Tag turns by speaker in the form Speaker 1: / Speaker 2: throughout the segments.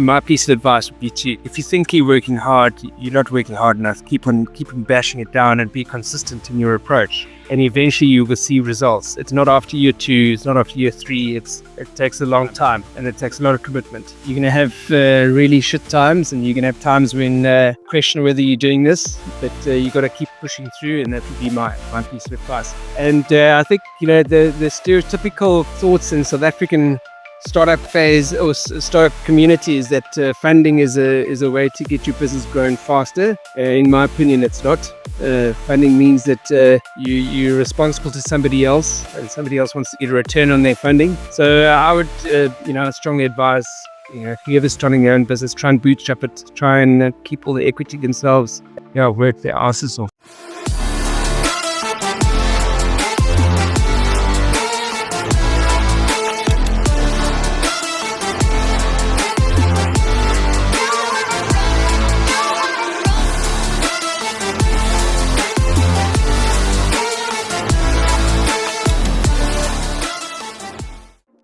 Speaker 1: My piece of advice would be if you think you're working hard, you're not working hard enough. Keep on bashing it down and be consistent in your approach. And eventually you will see results. It's not after year 2, it's not after year 3. It takes a long time and it takes a lot of commitment. You're going to have really shit times, and you're going to have times when question whether you're doing this, but you got to keep pushing through, and that would be my piece of advice. And I think, the stereotypical thoughts in South African startup phase or startup community is that funding is a way to get your business growing faster. In my opinion, it's not. Funding means that you're responsible to somebody else, and somebody else wants to get a return on their funding. So I would, strongly advise, whoever's starting their own business, try and bootstrap it, try and keep all the equity themselves. Work their asses off.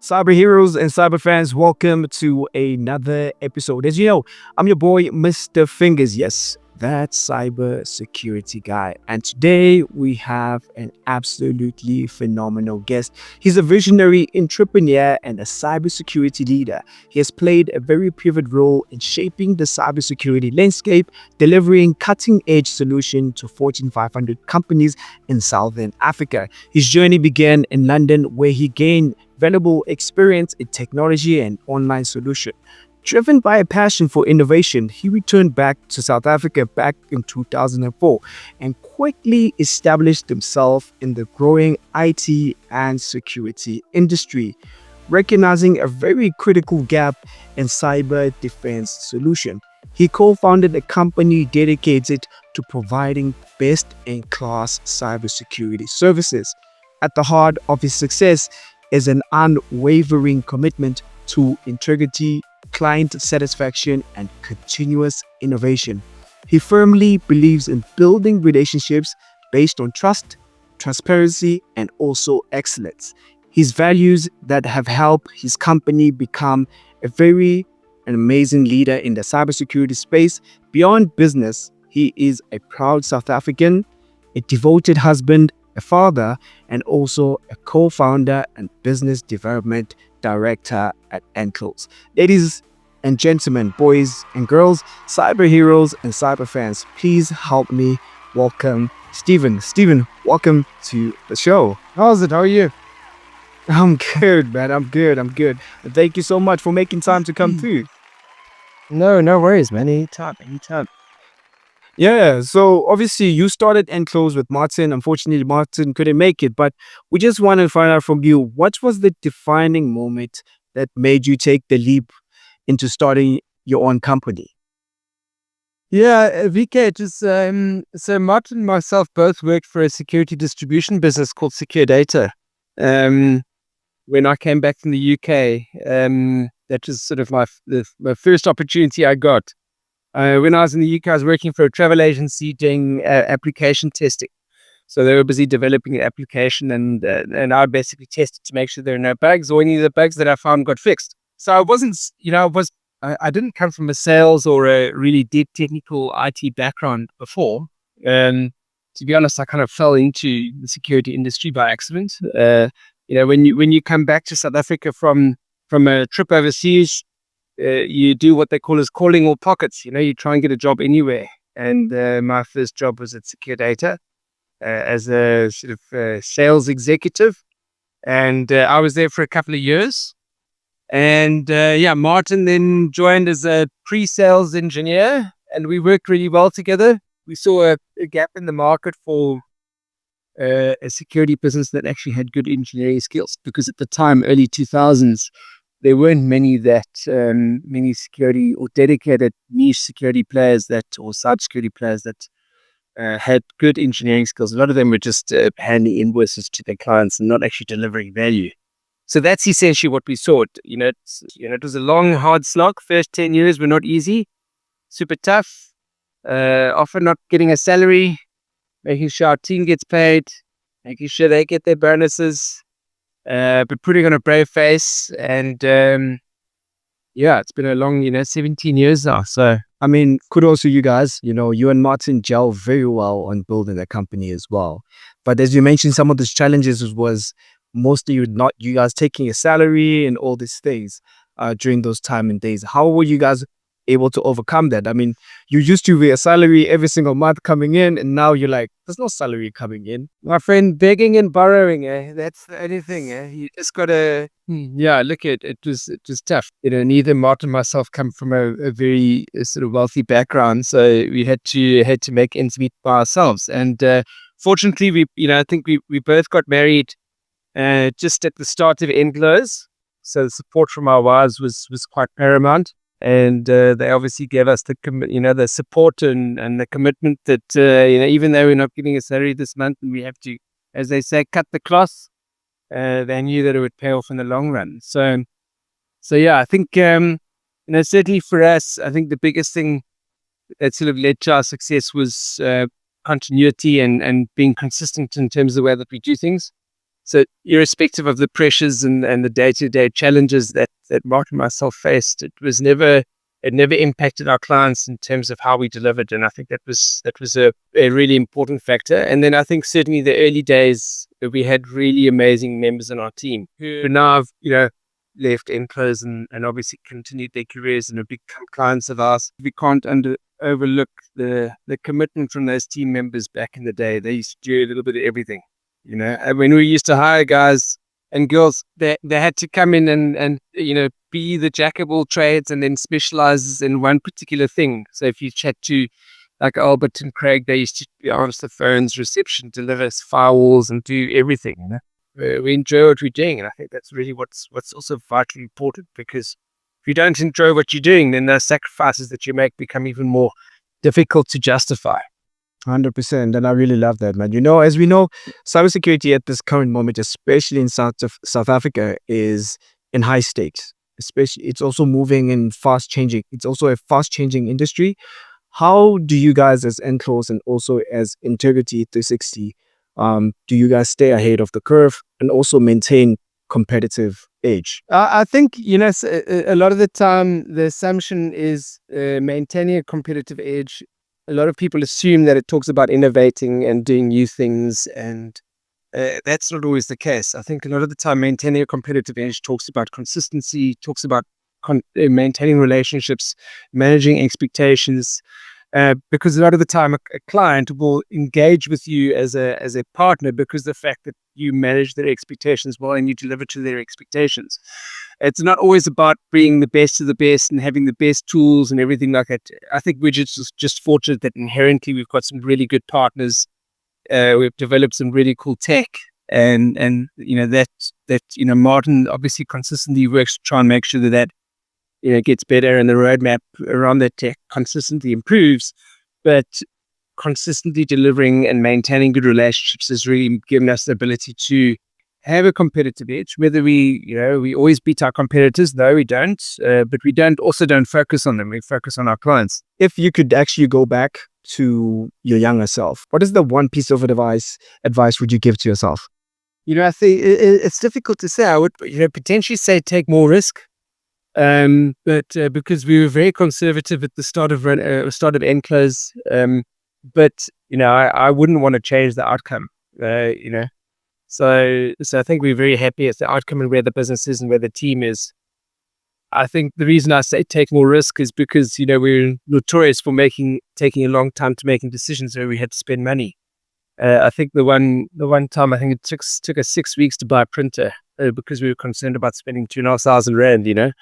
Speaker 2: Cyber heroes and cyber fans, welcome to another episode. As you know, I'm your boy, Mr. Fingers. Yes, that cybersecurity guy. And today we have an absolutely phenomenal guest. He's a visionary entrepreneur and a cybersecurity leader. He has played a very pivotal role in shaping the cybersecurity landscape, delivering cutting-edge solutions to Fortune 500 companies in Southern Africa. His journey began in London, where he gained valuable experience in technology and online solution. Driven by a passion for innovation, he returned back to South Africa back in 2004 and quickly established himself in the growing IT and security industry, recognizing a very critical gap in cyber defense solution. He co-founded a company dedicated to providing best-in-class cybersecurity services. At the heart of his success is an unwavering commitment to integrity, client satisfaction, and continuous innovation. He firmly believes in building relationships based on trust, transparency, and also excellence. His values that have helped his company become an amazing leader in the cybersecurity space. Beyond business, he is a proud South African, a devoted husband, a father, and also a co-founder and business development director at Enclose. Ladies and gentlemen, boys and girls, cyber heroes and cyber fans, please help me welcome Stephen. Stephen, welcome to the show.
Speaker 3: How's it? How are you?
Speaker 2: I'm good, man. I'm good. And thank you so much for making time to come through.
Speaker 3: No worries, man. Anytime.
Speaker 2: Yeah, so obviously you started Enclose with Martin. Unfortunately, Martin couldn't make it, but we just want to find out from you, what was the defining moment that made you take the leap into starting your own company?
Speaker 3: Yeah, VK, just so Martin and myself both worked for a security distribution business called Secure Data. When I came back from the UK, that was sort of my first opportunity I got. When I was in the UK, I was working for a travel agency doing application testing. So they were busy developing an application, and I would basically test it to make sure there are no bugs, or any of the bugs that I found got fixed. So I wasn't, I didn't come from a sales or a really deep technical IT background before. To be honest, I kind of fell into the security industry by accident. When you come back to South Africa from a trip overseas, you do what they call as calling all pockets. You try and get a job anywhere. And my first job was at Secure Data as a sort of sales executive. And I was there for a couple of years. And Martin then joined as a pre-sales engineer, and we worked really well together. We saw a gap in the market for a security business that actually had good engineering skills, because at the time, early 2000s, there weren't many security or dedicated niche security players or cybersecurity players that had good engineering skills. A lot of them were just handing invoices to their clients and not actually delivering value. So that's essentially what we saw. It was a long, hard slog. First 10 years were not easy, super tough, often not getting a salary, making sure our team gets paid, making sure they get their bonuses, but putting on a brave face and yeah, it's been a long, 17 years now. So
Speaker 2: I mean, kudos to you guys. You and Martin gel very well on building the company as well. But as you mentioned, some of these challenges was mostly not you guys taking a salary and all these things during those time and days. How were you guys able to overcome that? I mean, you used to be a salary every single month coming in, and now you're like, there's no salary coming in.
Speaker 3: my friend, begging and borrowing, that's the only thing. You just gotta, yeah. Look, it was tough. Neither Martin and myself come from a very sort of wealthy background, so we had to make ends meet by ourselves. And fortunately, I think we both got married just at the start of Endlers, so the support from our wives was quite paramount. And they obviously gave us the support and the commitment that even though we're not getting a salary this month and we have to, as they say, cut the cloth, they knew that it would pay off in the long run. So yeah, I think certainly for us, I think the biggest thing that sort of led to our success was continuity and being consistent in terms of the way that we do things. So irrespective of the pressures and the day-to-day challenges that Mark and myself faced, it never impacted our clients in terms of how we delivered. And I think that was a really important factor. And then I think certainly the early days, we had really amazing members on our team who now have, left Enclose and obviously continued their careers and have become clients of ours. We can't overlook the commitment from those team members back in the day. They used to do a little bit of everything. When we used to hire guys and girls, they had to come in and be the jack of all trades and then specialize in one particular thing. So if you chat to like Albert and Craig, they used to answer the phones, reception, deliver firewalls, and do everything. We enjoy what we're doing, and I think that's really what's also vitally important, because if you don't enjoy what you're doing, then those sacrifices that you make become even more difficult to justify.
Speaker 2: 100%. And I really love that, man. As we know, cybersecurity at this current moment, especially in South Africa, is in high stakes. Especially, it's also moving in fast changing. It's also a fast changing industry. How do you guys, as Enclose and also as Integrity 360, do you guys stay ahead of the curve and also maintain competitive edge?
Speaker 3: I think, a lot of the time the assumption is maintaining a competitive edge. A lot of people assume that it talks about innovating and doing new things, and that's not always the case. I think a lot of the time maintaining a competitive edge talks about consistency, talks about maintaining relationships, managing expectations, because a lot of the time a client will engage with you as a partner because the fact that you manage their expectations well and you deliver to their expectations. It's not always about being the best of the best and having the best tools and everything like that. I think we're just fortunate that inherently we've got some really good partners. We've developed some really cool tech, and Martin obviously consistently works to try and make sure that gets better, and the roadmap around that tech consistently improves. But consistently delivering and maintaining good relationships has really given us the ability to have a competitive edge. Whether we always beat our competitors, no, we don't. But we don't focus on them. We focus on our clients.
Speaker 2: If you could actually go back to your younger self, what is the one piece of advice would you give to yourself?
Speaker 3: I think it's difficult to say. I would potentially say take more risk. But because we were very conservative at the start of Enclose, but I wouldn't want to change the outcome. So I think we're very happy at the outcome and where the business is and where the team is. I think the reason I say take more risk is because we're notorious for taking a long time to making decisions where we had to spend money. I think the one time I think it took us 6 weeks to buy a printer because we were concerned about spending 2,500 rand.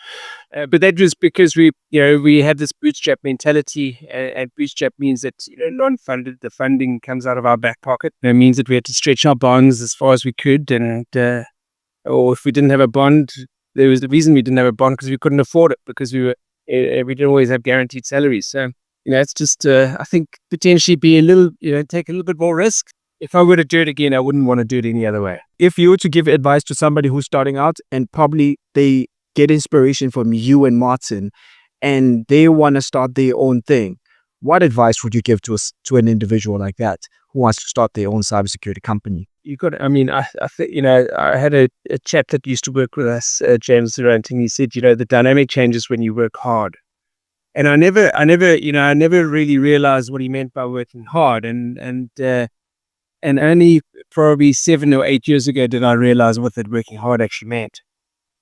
Speaker 3: But that was because we had this bootstrap mentality, and bootstrap means that non-funded, the funding comes out of our back pocket. It means that we had to stretch our bonds as far as we could, and or if we didn't have a bond, there was the reason we didn't have a bond because we couldn't afford it, because we didn't always have guaranteed salaries. So it's just I think potentially be a little take a little bit more risk. If I were to do it again, I wouldn't want to do it any other way.
Speaker 2: If you were to give advice to somebody who's starting out and probably they get inspiration from you and Martin and they want to start their own thing, what advice would you give to an individual like that who wants to start their own cybersecurity company?
Speaker 1: you got. I mean, I think I had a chap that used to work with us, James Durant, and he said, the dynamic changes when you work hard. And I never really realized what he meant by working hard. And only probably 7 or 8 years ago did I realize what that working hard actually meant.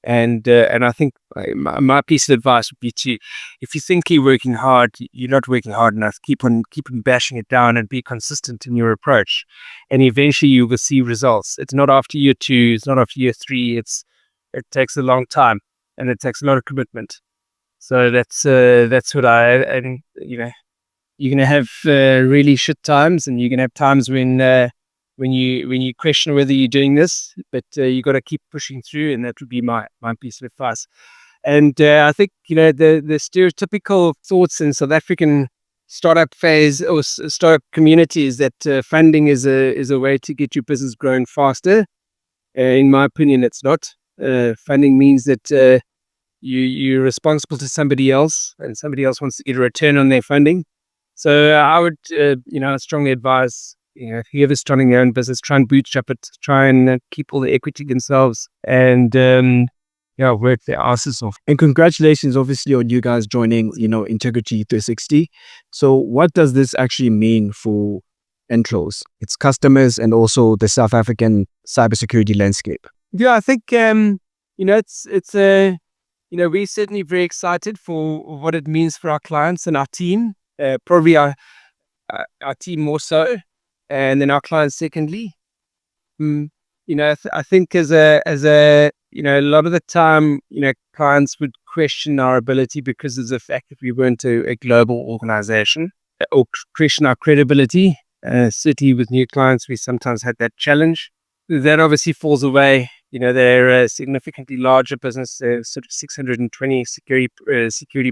Speaker 1: And I think my piece of advice would be if you think you're working hard, you're not working hard enough. Keep on bashing it down and be consistent in your approach, and eventually you will see results. It's not after year 2, it's not after year 3. It takes a long time, and it takes a lot of commitment. So that's what and you're gonna have really shit times, and you're gonna have times when you question whether you're doing this, but you got to keep pushing through, and that would be my piece of advice. And I think the stereotypical thoughts in South African startup phase or startup community is that funding is a way to get your business growing faster. In my opinion, it's not. Funding means that you're responsible to somebody else, and somebody else wants to get a return on their funding. So I would strongly advise whoever's starting their own business, try and bootstrap it, try and keep all the equity themselves, and work their asses off.
Speaker 2: And congratulations, obviously, on you guys joining, Integrity 360. So what does this actually mean for Entros, its customers, and also the South African cybersecurity landscape?
Speaker 3: Yeah, I think it's we're certainly very excited for what it means for our clients and our team. Probably our team more so, and then our clients secondly. I think as a a lot of the time, clients would question our ability because of the fact that we weren't a global organization, or question our credibility. Certainly with new clients, we sometimes had that challenge. That obviously falls away. They're a significantly larger business, sort of 620 security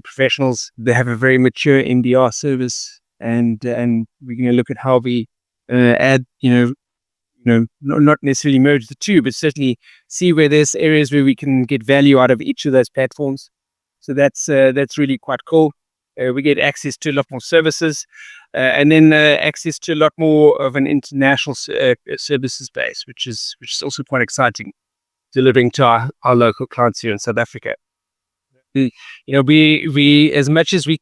Speaker 3: professionals. They have a very mature MDR service, and we're going to look at how we add, not necessarily merge the two, but certainly see where there's areas where we can get value out of each of those platforms. So that's really quite cool. We get access to a lot more services, and then access to a lot more of an international services base, which is also quite exciting, delivering to our local clients here in South Africa. We as much as we're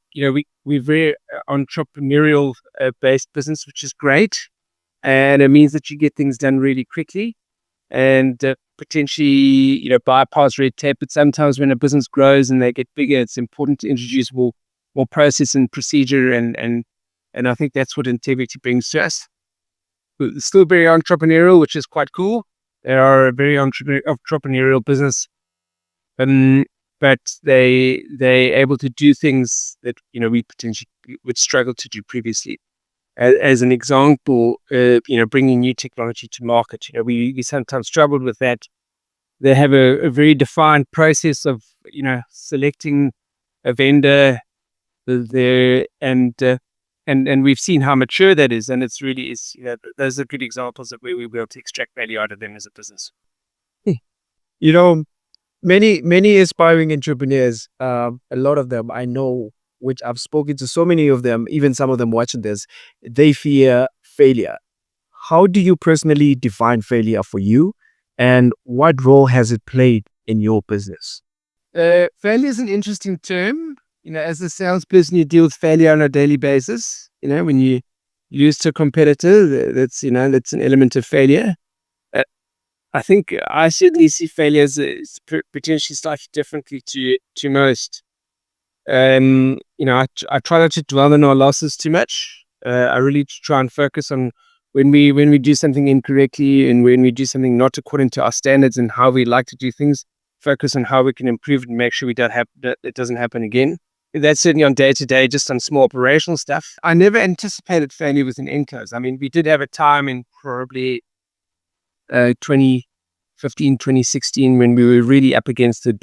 Speaker 3: very entrepreneurial based business, which is great, and it means that you get things done really quickly, and potentially bypass red tape. But sometimes when a business grows and they get bigger, it's important to introduce more process and procedure, and I think that's what Integrity brings to us. It's still very entrepreneurial, which is quite cool. They are a very entrepreneurial business, but they're able to do things that we potentially would struggle to do previously. As an example, bringing new technology to market. We sometimes struggled with that. They have a very defined process of selecting a vendor, and we've seen how mature that is, and it's really those are good examples of where we were able to extract value out of them as a business.
Speaker 2: Many aspiring entrepreneurs, a lot of them I know, which I've spoken to so many of them, even some of them watching this, they fear failure. How do you personally define failure for you, and what role has it played in your business?
Speaker 3: Failure is an interesting term. As a salesperson, you deal with failure on a daily basis. When you lose to a competitor, that's an element of failure. I think I certainly see failure as potentially slightly differently to most. I try not to dwell on our losses too much. I really try and focus on when we do something incorrectly, and when we do something not according to our standards and how we like to do things. Focus on how we can improve and make sure it doesn't happen again. That's certainly on day to day, just on small operational stuff. I never anticipated failure with an Enclose. I mean, we did have a time in probably 2015, 2016, when we were really up against the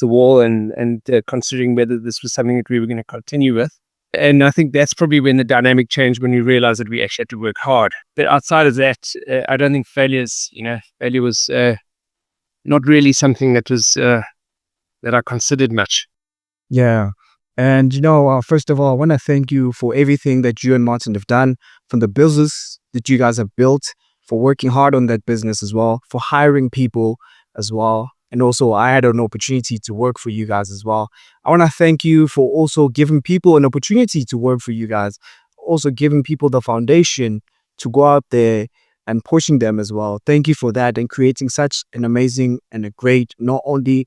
Speaker 3: wall, and considering whether this was something that we were going to continue with. And I think that's probably when the dynamic changed, when we realized that we actually had to work hard. But outside of that, I don't think failure was not really something that was that I considered much.
Speaker 2: Yeah. And, first of all, I want to thank you for everything that you and Martin have done, from the business that you guys have built, for working hard on that business as well, for hiring people as well. And also, I had an opportunity to work for you guys as well. I want to thank you for also giving people an opportunity to work for you guys, also giving people the foundation to go out there and pushing them as well. Thank you for that and creating such an amazing and a great, not only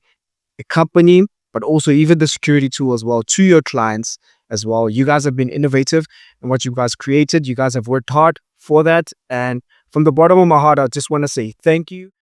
Speaker 2: a company, but also even the security tool as well to your clients as well. You guys have been innovative in what you guys created. You guys have worked hard for that. And from the bottom of my heart, I just want to say thank you.